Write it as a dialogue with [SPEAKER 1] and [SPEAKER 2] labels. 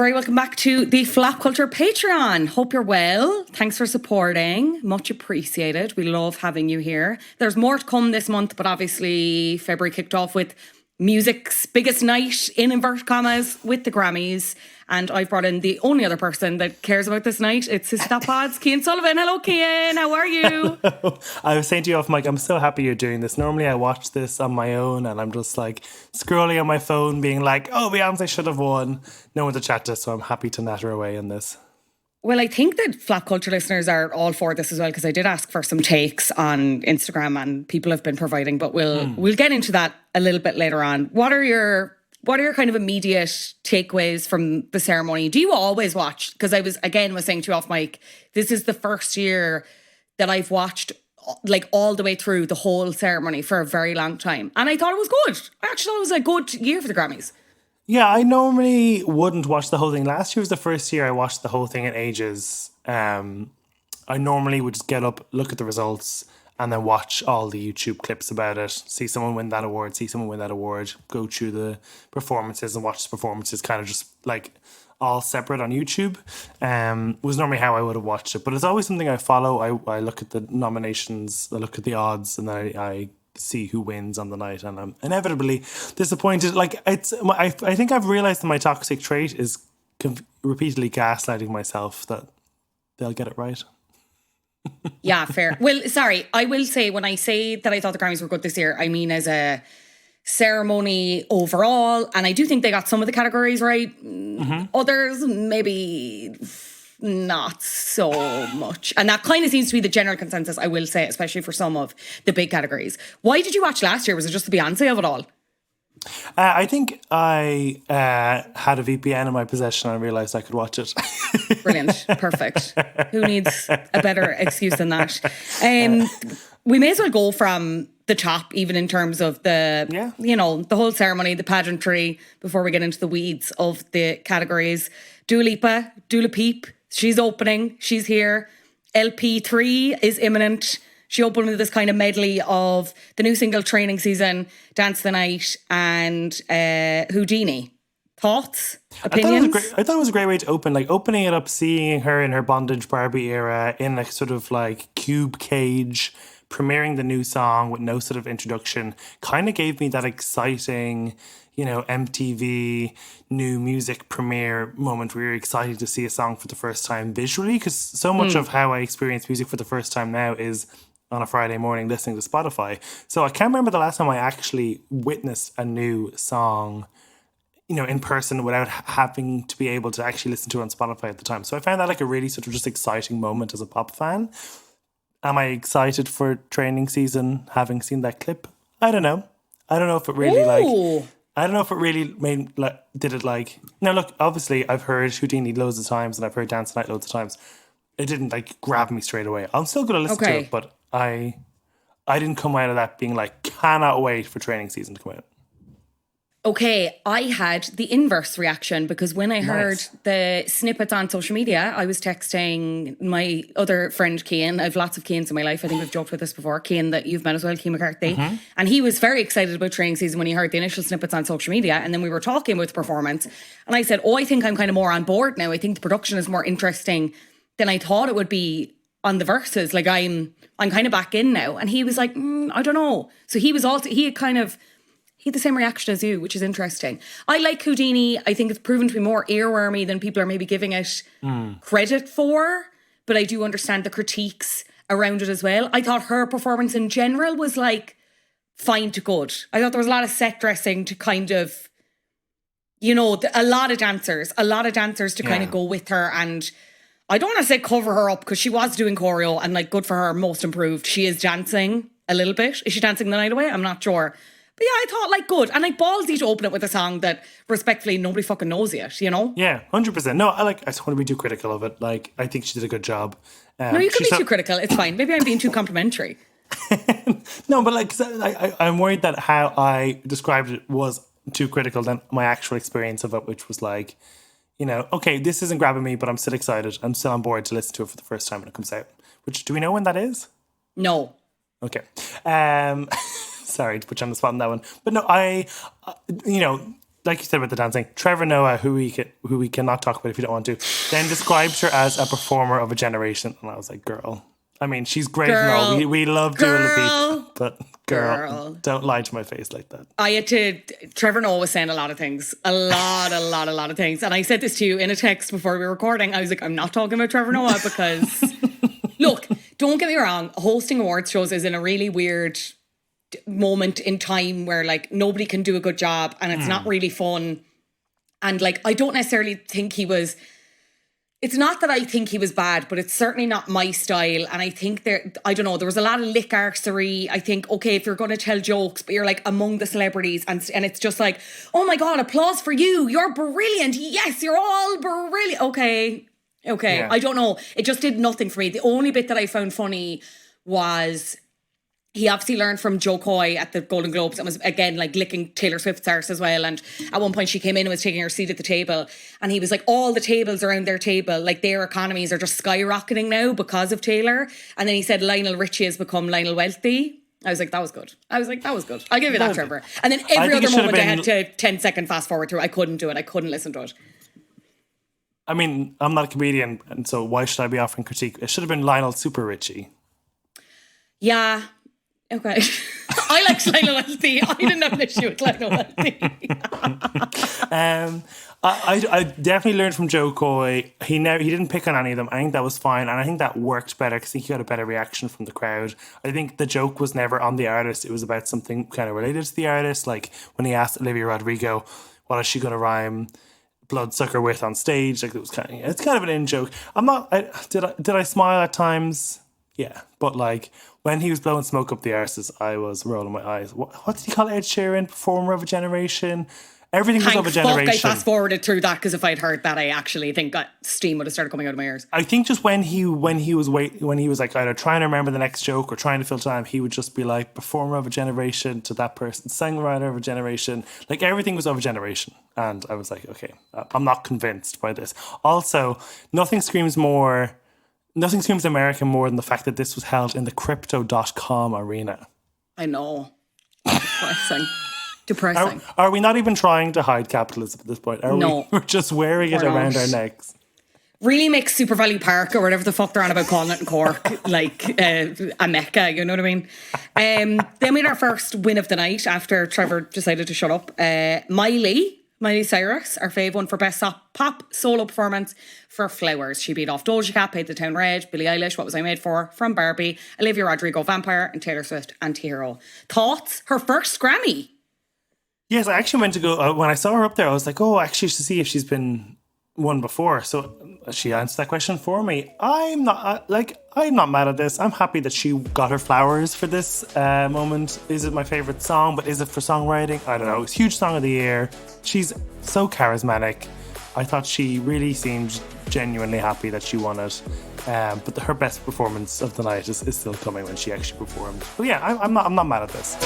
[SPEAKER 1] very welcome back to the Flop Culture Patreon. Hope you're well. Thanks for supporting. Much appreciated. We love having you here. There's more to come this month, but obviously February kicked off with music's biggest night, in inverted commas, with the Grammys. And I've brought in the only other person that cares about this night. It's his Stop Pods, Cian Sullivan. Hello, Cian. How are you?
[SPEAKER 2] I was saying to you off mic, I'm so happy you're doing this. Normally I watch this on my own and I'm just like scrolling on my phone being like, oh, Beyonce should have won. No one to chat to, so I'm happy to natter away in this.
[SPEAKER 1] Well, I think that Flop Culture listeners are all for this as well, because I did ask for some takes on Instagram and people have been providing, but we'll get into that a little bit later on. What are your kind of immediate takeaways from the ceremony? Do you always watch? Because I was saying to you off mic, this is the first year that I've watched like all the way through the whole ceremony for a very long time. And I thought it was good. I actually thought it was a good year for the Grammys.
[SPEAKER 2] Yeah, I normally wouldn't watch the whole thing. Last year was the first year I watched the whole thing in ages. I normally would just get up, look at the results, and then watch all the YouTube clips about it. See someone win that award, go through the performances and watch the performances kind of just like all separate on YouTube. Was normally how I would have watched it. But it's always something I follow. I look at the nominations, I look at the odds, and then I see who wins on the night, and I'm inevitably disappointed. Like I think I've realized that my toxic trait is repeatedly gaslighting myself that they'll get it right.
[SPEAKER 1] Yeah, fair. Well, sorry, I will say when I say that I thought the Grammys were good this year, I mean as a ceremony overall, and I do think they got some of the categories right. Others maybe not so much, and that kind of seems to be the general consensus, I will say, especially for some of the big categories. Why did you watch last year? Was it just the Beyonce of it all?
[SPEAKER 2] I think I had a VPN in my possession and I realised I could watch it.
[SPEAKER 1] Brilliant. Perfect. Who needs a better excuse than that? We may as well go from the top, even in terms of the whole ceremony, the pageantry, before we get into the weeds of the categories. Dua Peep, she's opening, she's here. LP3 is imminent. She opened with this kind of medley of the new single Training Season, Dance the Night, and Houdini. Thoughts? Opinions?
[SPEAKER 2] I thought it was a great way to open. Like opening it up, seeing her in her bondage Barbie era in a sort of like cube cage, premiering the new song with no sort of introduction, kind of gave me that exciting, MTV new music premiere moment where you're excited to see a song for the first time visually, because so much of how I experience music for the first time now is on a Friday morning listening to Spotify. So I can't remember the last time I actually witnessed a new song, in person without having to be able to actually listen to it on Spotify at the time. So I found that like a really sort of just exciting moment as a pop fan. Am I excited for Training Season having seen that clip? I don't know. I don't know if it really did it like... Now look, obviously I've heard Houdini loads of times and I've heard Dance the Night loads of times. It didn't like grab me straight away. I'm still going to listen to it, but I didn't come out of that being like, cannot wait for Training Season to come out.
[SPEAKER 1] Okay, I had the inverse reaction, because when I heard the snippets on social media, I was texting my other friend, Cian. I have lots of Cians in my life. I think I've joked with this before. Cian, that you've met as well, Cian McCarthy. And he was very excited about Training Season when he heard the initial snippets on social media. And then we were talking about the performance. And I said, I think I'm kind of more on board now. I think the production is more interesting than I thought it would be on the verses. Like I'm kind of back in now. And he was like, I don't know. So he had the same reaction as you, which is interesting. I like Houdini. I think it's proven to be more earwormy than people are maybe giving it credit for. But I do understand the critiques around it as well. I thought her performance in general was like fine to good. I thought there was a lot of set dressing to kind of, a lot of dancers to kind of go with her. And I don't want to say cover her up, because she was doing choreo and like good for her, most improved. She is dancing a little bit. Is she dancing the night away? I'm not sure. But yeah, I thought like good. And like ballsy to open it with a song that respectfully nobody fucking knows yet,
[SPEAKER 2] Yeah, 100%. No, I just want to be too critical of it. Like, I think she did a good job.
[SPEAKER 1] No, you could be too critical. It's fine. Maybe I'm being too complimentary.
[SPEAKER 2] No, but like, I'm worried that how I described it was too critical than my actual experience of it, which was like, okay, this isn't grabbing me, but I'm still excited. I'm still on board to listen to it for the first time when it comes out. Which, do we know when that is?
[SPEAKER 1] No.
[SPEAKER 2] Okay. Sorry to put you on the spot on that one. But no, like you said about the dancing, Trevor Noah, who we cannot talk about if you don't want to, then described her as a performer of a generation. And I was like, girl. I mean, she's great and all. We love Dua Lipa, but girl, don't lie to my face like that.
[SPEAKER 1] Trevor Noah was saying a lot of things. A lot of things. And I said this to you in a text before we were recording. I was like, I'm not talking about Trevor Noah because, look, don't get me wrong, hosting awards shows is in a really weird moment in time where like nobody can do a good job and it's not really fun. And like, I don't necessarily think it's not that I think he was bad, but it's certainly not my style. And I think there was a lot of lick arsery. I think, okay, if you're going to tell jokes, but you're like among the celebrities and it's just like, oh my God, applause for you. You're brilliant. Yes, you're all brilliant. Okay. Yeah. I don't know. It just did nothing for me. The only bit that I found funny was he obviously learned from Joe Coy at the Golden Globes and was, again, like licking Taylor Swift's arse as well. And at one point she came in and was taking her seat at the table. And he was like, all the tables around their table, like their economies are just skyrocketing now because of Taylor. And then he said Lionel Richie has become Lionel Wealthy. I was like, that was good. I'll give you that, Trevor. And then every other moment I had to 10-second fast forward through. I couldn't do it. I couldn't listen to it.
[SPEAKER 2] I mean, I'm not a comedian, and so why should I be offering critique? It should have been Lionel Super Richie.
[SPEAKER 1] Yeah. Okay. I like Lionel Wealthy. I didn't have an issue with Lionel Wealthy.
[SPEAKER 2] I definitely learned from Joe Coy. He didn't pick on any of them. I think that was fine, and I think that worked better because he got a better reaction from the crowd. I think the joke was never on the artist. It was about something kind of related to the artist. Like when he asked Olivia Rodrigo, what is she going to rhyme bloodsucker with on stage? Like it's kind of an in joke. Did I smile at times? Yeah, but like when he was blowing smoke up the arses, I was rolling my eyes. What did he call Ed Sheeran? Performer of a generation? Everything was of a generation.
[SPEAKER 1] I fast forwarded through that because if I'd heard that, I actually think steam would have started coming out of my ears.
[SPEAKER 2] I think just when he was like either trying to remember the next joke or trying to fill time, he would just be like performer of a generation to that person, songwriter of a generation. Like everything was of a generation, and I was like, okay, I'm not convinced by this. Also, nothing screams American more than the fact that this was held in the crypto.com arena.
[SPEAKER 1] I know. Depressing.
[SPEAKER 2] Are we not even trying to hide capitalism at this point?
[SPEAKER 1] No.
[SPEAKER 2] We're just wearing it around our necks.
[SPEAKER 1] Really makes Super Valley Park or whatever the fuck they're on about calling it in Cork like a mecca, you know what I mean? Then we had our first win of the night after Trevor decided to shut up. Miley Cyrus, our fave, one for best pop solo performance for Flowers. She beat off Doja Cat, Paid the Town Red, Billie Eilish, What Was I Made For, from Barbie, Olivia Rodrigo, Vampire, and Taylor Swift, Anti-Hero. Thoughts? Her first Grammy.
[SPEAKER 2] Yes, I actually went to go, when I saw her up there, I was like, oh, actually, to see if she's been won before. So she answered that question for me. I'm not mad at this. I'm happy that she got her flowers for this moment. Is it my favorite song? But is it for songwriting? I don't know. It's huge song of the year. She's so charismatic. I thought she really seemed genuinely happy that she won it. But her best performance of the night is still coming when she actually performed. But yeah, I'm not mad at this.